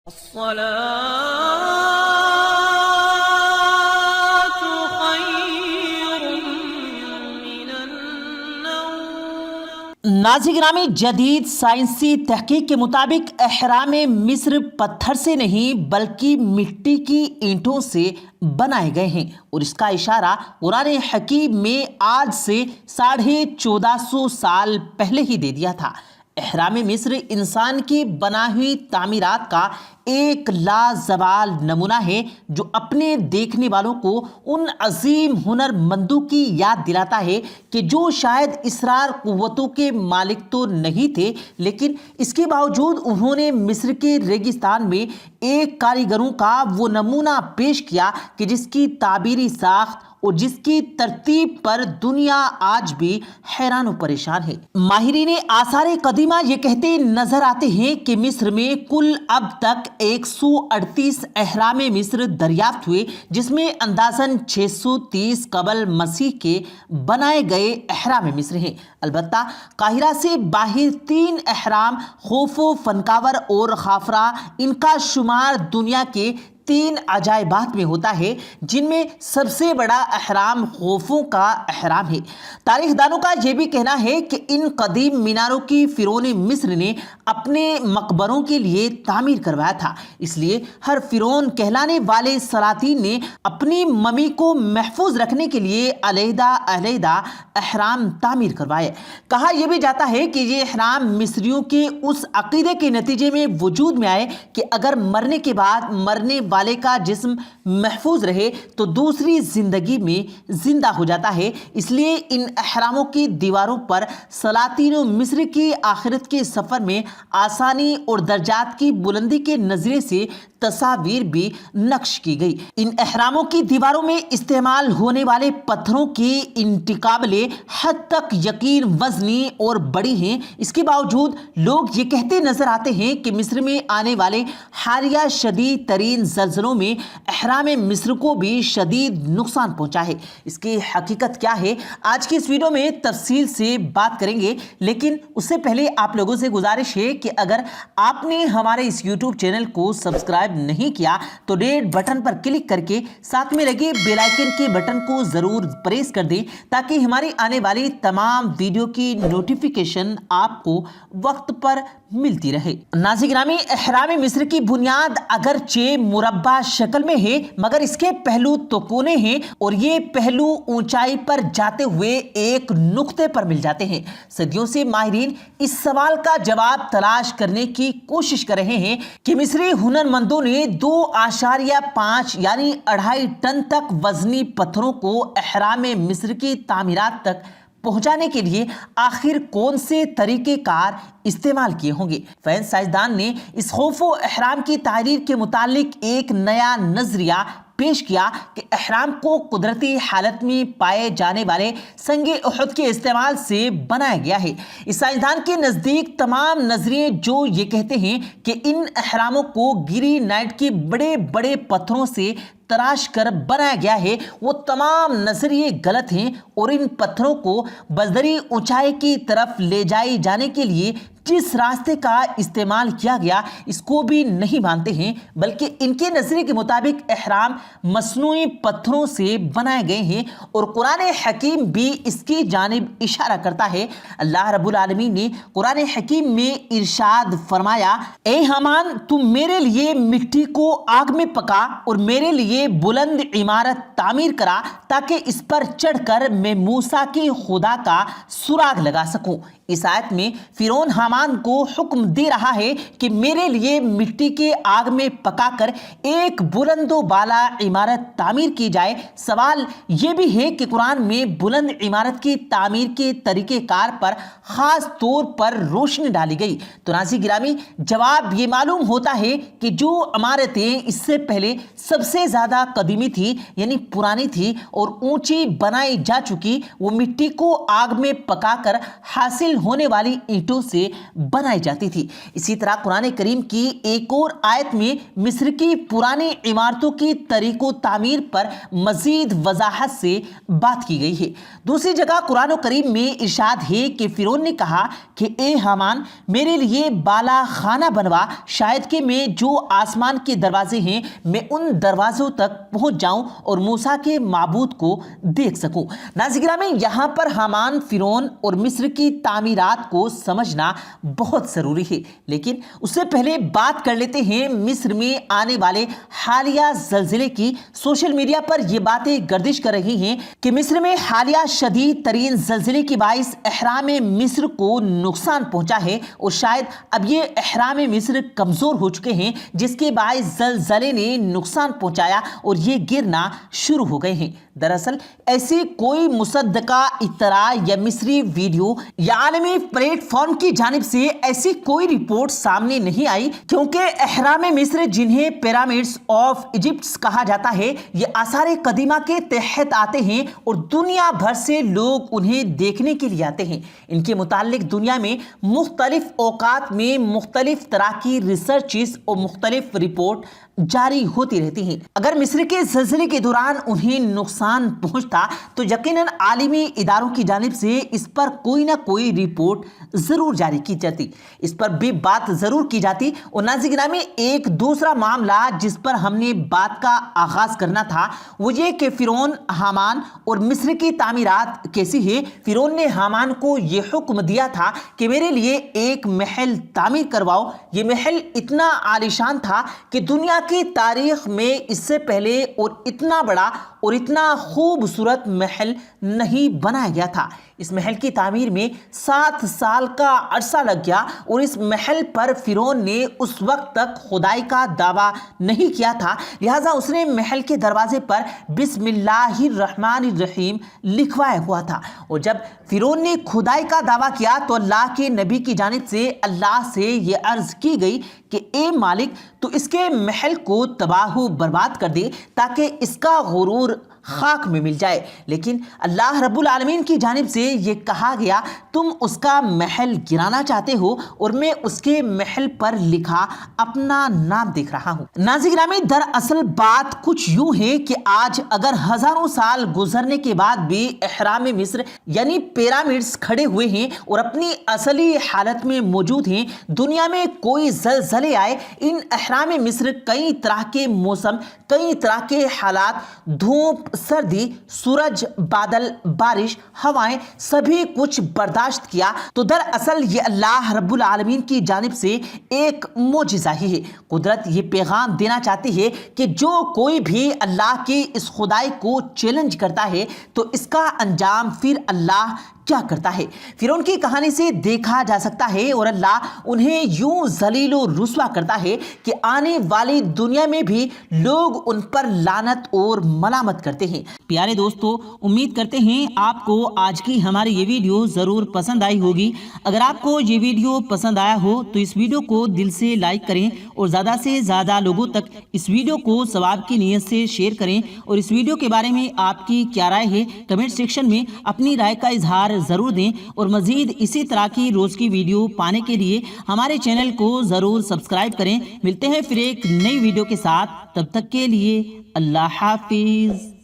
الصلاة خير من النوم۔ ناظرین گرامی، جدید سائنسی تحقیق کے مطابق احرام مصر پتھر سے نہیں بلکہ مٹی کی اینٹوں سے بنائے گئے ہیں، اور اس کا اشارہ قرآن حکیم میں آج سے 1450 سال پہلے ہی دے دیا تھا۔ احرام مصر انسان کی بنائی ہوئی تعمیرات کا ایک لازوال نمونہ ہے جو اپنے دیکھنے والوں کو ان عظیم ہنر مندوں کی یاد دلاتا ہے کہ جو شاید اسرار قوتوں کے مالک تو نہیں تھے، لیکن اس کے باوجود انہوں نے مصر کے ریگستان میں ایک کاریگروں کا وہ نمونہ پیش کیا کہ جس کی تعبیری ساخت اور جس کی ترتیب پر دنیا آج بھی حیران و پریشان ہے۔ ماہرین آثار قدیمہ یہ کہتے نظر آتے ہیں کہ مصر میں کل اب تک 138 احرام مصر دریافت ہوئے، جس میں اندازاً 630 قبل مسیح کے بنائے گئے احرام مصر ہیں۔ البتہ قاہرہ سے باہر 3 احرام خوفو، فنکاور اور خافرہ، ان کا شمار دنیا کے 3 عجائبات میں ہوتا ہے، جن میں سب سے بڑا احرام خوفوں کا احرام ہے۔ تاریخ دانوں کا یہ بھی کہنا ہے کہ ان قدیم میناروں کی فرعون مصر نے اپنے مقبروں کے لیے تعمیر کروایا تھا، اس لیے ہر فرعون کہلانے والے سلاطین نے اپنی ممی کو محفوظ رکھنے کے لیے علیحدہ علیحدہ احرام تعمیر کروائے۔ کہا یہ بھی جاتا ہے کہ یہ احرام مصریوں کے اس عقیدے کے نتیجے میں وجود میں آئے کہ اگر مرنے کے بعد مرنے والے کا جسم محفوظ رہے تو دوسری زندگی میں زندہ ہو جاتا ہے، اس لیے ان احراموں کی دیواروں پر سلاطین و مصر کی آخرت کے سفر میں آسانی اور درجات کی بلندی کے نظریے سے تصاویر بھی نقش کی گئی۔ ان احراموں کی دیواروں میں استعمال ہونے والے پتھروں کی انتقابل حد تک یقین وزنی اور بڑی ہیں۔ اس کے باوجود لوگ یہ کہتے نظر آتے ہیں کہ مصر میں آنے والے حالیہ شدید ترین زلزلوں میں احرام مصر کو بھی شدید نقصان پہنچا ہے۔ اس کی حقیقت کیا ہے، آج کی اس ویڈیو میں تفصیل سے بات کریں گے، لیکن اس سے پہلے آپ لوگوں سے گزارش ہے کہ اگر آپ نے ہمارے اس یوٹیوب چینل کو سبسکرائب نہیں کیا تو ریڈ بٹن پر کلک کر کے ساتھ میں لگے بیل آئیکن کے بٹن کو ضرور پریس کر دیں تاکہ ہماری آنے والی تمام ویڈیو کی نوٹیفیکیشن آپ کو وقت پر ملتی رہے۔ ناظرین گرامی، احرام مصر کی بنیاد اگرچہ مربع شکل میں ہے مگر اس کے پہلو تو کونے ہیں، اور یہ پہلو اونچائی پر جاتے ہوئے ایک نقطے پر مل جاتے ہیں۔ صدیوں سے ماہرین اس سوال کا جواب تلاش کرنے کی کوشش کر رہے ہیں کہ مصری ہنرمندوں نے 2.5 یعنی 2.5 ٹن تک وزنی پتھروں کو احرام مصر کی تعمیرات تک پہنچانے کے لیے آخر کون سے طریقہ کار استعمال کیے ہوں گے۔ سائنسدان نے اس خوف و احرام کی تحریر کے متعلق ایک نیا نظریہ پیش کیا کہ احرام کو قدرتی حالت میں پائے جانے والے سنگ احد کے استعمال سے بنایا گیا ہے۔ اس سائنسدان کے نزدیک تمام نظریے جو یہ کہتے ہیں کہ ان احراموں کو گری نائٹ کے بڑے بڑے پتھروں سے تراش کر بنایا گیا ہے، وہ تمام نظریے غلط ہیں، اور ان پتھروں کو بزدری اونچائی کی طرف لے جائے جانے کے لیے جس راستے کا استعمال کیا گیا اس کو بھی نہیں مانتے ہیں، بلکہ ان کے نظریے کے مطابق احرام مصنوعی پتھروں سے بنائے گئے ہیں، اور قرآن حکیم بھی اس کی جانب اشارہ کرتا ہے۔ اللہ رب العالمین نے قرآن حکیم میں ارشاد فرمایا، اے حامان تم میرے لیے مٹی کو آگ میں پکا اور میرے لیے بلند عمارت تعمیر کرا تاکہ اس پر چڑھ کر میں موسیٰ کی خدا کا سراغ لگا سکوں۔ اس آیت میں فرعون حامان کو حکم دے رہا ہے کہ میرے لیے مٹی کے آگ میں پکا کر ایک بلند و بالا عمارت تعمیر کی جائے۔ سوال یہ بھی ہے کہ قرآن میں بلند عمارت کی تعمیر کے طریقہ کار پر خاص طور پر روشنی ڈالی گئی۔ تو ناظرین گرامی، جواب یہ معلوم ہوتا ہے کہ جو عمارتیں اس سے پہلے سب سے زیادہ قدیمی تھی یعنی پرانی تھی اور اونچی بنائی جا چکی، وہ مٹی کو آگ میں پکا کر حاصل ہونے والی اینٹوں سے بنائی جاتی تھی۔ اسی طرح قرآن کریم کی ایک اور آیت میں مصر کی پرانی عمارتوں کی طریق و تعمیر پر مزید وضاحت سے بات کی گئی ہے۔ دوسری جگہ قرآن کریم میں ارشاد ہے کہ فرعون نے کہا کہ اے حامان میرے لیے بالا خانہ بنوا، شاید کہ میں جو آسمان کے دروازے ہیں میں ان دروازوں تک پہنچ جاؤں اور موسیٰ کے معبود کو دیکھ سکوں۔ ناظرین گرامی، یہاں پر حامان، فرعون اور مصر کی تعمیرات کو سمجھنا بہت ضروری ہے، لیکن اس سے پہلے بات کر لیتے ہیں مصر میں آنے والے حالیہ زلزلے کی۔ سوشل میڈیا پر یہ باتیں گردش کر رہی ہیں کہ مصر میں حالیہ شدید ترین زلزلے کے باعث احرام مصر کو نقصان پہنچا ہے اور شاید اب یہ احرام مصر کمزور ہو چکے ہیں، جس کے باعث زلزلے نے نقصان پہنچایا اور یہ گرنا شروع ہو گئے ہیں۔ دراصل ایسی کوئی مصدقہ اطلاع یا مصری ویڈیو یا عالمی پلیٹ فارم کی جانب سے ایسی کوئی رپورٹ سامنے نہیں آئی، کیونکہ احرام مصر جنہیں پیرامڈز آف ایجپٹ کہا جاتا ہے، یہ آثار قدیمہ کے تحت آتے ہیں اور دنیا بھر سے لوگ انہیں دیکھنے کے لیے آتے ہیں۔ ان کے متعلق دنیا میں مختلف اوقات میں مختلف طرح کی ریسرچز اور مختلف رپورٹ جاری ہوتی رہتی ہیں۔ اگر مصر کے زلزلے کے دوران انہیں نقصان پہنچتا تو یقیناً عالمی اداروں کی جانب سے اس پر کوئی نہ کوئی رپورٹ ضرور جاری کی جاتی، اس پر بھی بات ضرور کی جاتی۔ اور ناظرین گرامی، ایک دوسرا معاملہ جس پر ہم نے بات کا آغاز کرنا تھا وہ یہ کہ فرعون، حامان اور مصر کی تعمیرات کیسی ہے۔ فرعون نے حامان کو یہ حکم دیا تھا کہ میرے لیے ایک محل تعمیر کرواؤ۔ یہ محل اتنا عالیشان تھا کہ دنیا کی تاریخ میں اس سے پہلے اور اتنا بڑا اور اتنا خوبصورت محل نہیں بنایا گیا تھا۔ اس محل کی تعمیر میں 7 سال کا عرصہ لگ گیا اور اس محل پر فرعون نے اس وقت تک خدائی کا دعویٰ نہیں کیا تھا، لہٰذا اس نے محل کے دروازے پر بسم اللہ الرحمن الرحیم لکھوایا ہوا تھا۔ اور جب فرعون نے خدائی کا دعویٰ کیا تو اللہ کے نبی کی جانب سے اللہ سے یہ عرض کی گئی کہ اے مالک تو اس کے محل کو تباہ و برباد کر دے تاکہ اس کا غرور خاک میں مل جائے، لیکن اللہ رب العالمین کی جانب سے یہ کہا گیا تم اس کا محل گرانا چاہتے ہو اور میں اس کے محل پر لکھا اپنا نام دیکھ رہا ہوں۔ ناظرین گرامی، دراصل بات کچھ یوں ہے کہ آج اگر ہزاروں سال گزرنے کے بعد بھی احرام مصر یعنی پیرامڈز کھڑے ہوئے ہیں اور اپنی اصلی حالت میں موجود ہیں، دنیا میں کوئی زلزلے آئے، ان احرام مصر کئی طرح کے موسم، کئی طرح کے حالات، دھوپ، سردی، سورج، بادل، بارش، ہوائیں، سبھی کچھ برداشت کیا تو دراصل یہ اللہ رب العالمین کی جانب سے ایک معجزہ ہی ہے۔ قدرت یہ پیغام دینا چاہتی ہے کہ جو کوئی بھی اللہ کی اس خدائی کو چیلنج کرتا ہے تو اس کا انجام پھر اللہ کیا کرتا ہے، فرعون کی کہانی سے دیکھا جا سکتا ہے، اور اللہ انہیں یوں ذلیل و رسوا کرتا ہے کہ آنے والی دنیا میں بھی لوگ ان پر لعنت اور ملامت کرتے ہیں۔ پیارے دوستو، امید کرتے ہیں آپ کو آج کی ہماری یہ ویڈیو ضرور پسند آئی ہوگی۔ اگر آپ کو یہ ویڈیو پسند آیا ہو تو اس ویڈیو کو دل سے لائک کریں اور زیادہ سے زیادہ لوگوں تک اس ویڈیو کو ثواب کی نیت سے شیئر کریں، اور اس ویڈیو کے بارے میں آپ کی کیا رائے ہے کمنٹ سیکشن میں اپنی رائے کا اظہار ضرور دیں، اور مزید اسی طرح کی روز کی ویڈیو پانے کے لیے ہمارے چینل کو ضرور سبسکرائب کریں۔ ملتے ہیں پھر ایک نئی ویڈیو کے ساتھ، تب تک کے لیے اللہ حافظ۔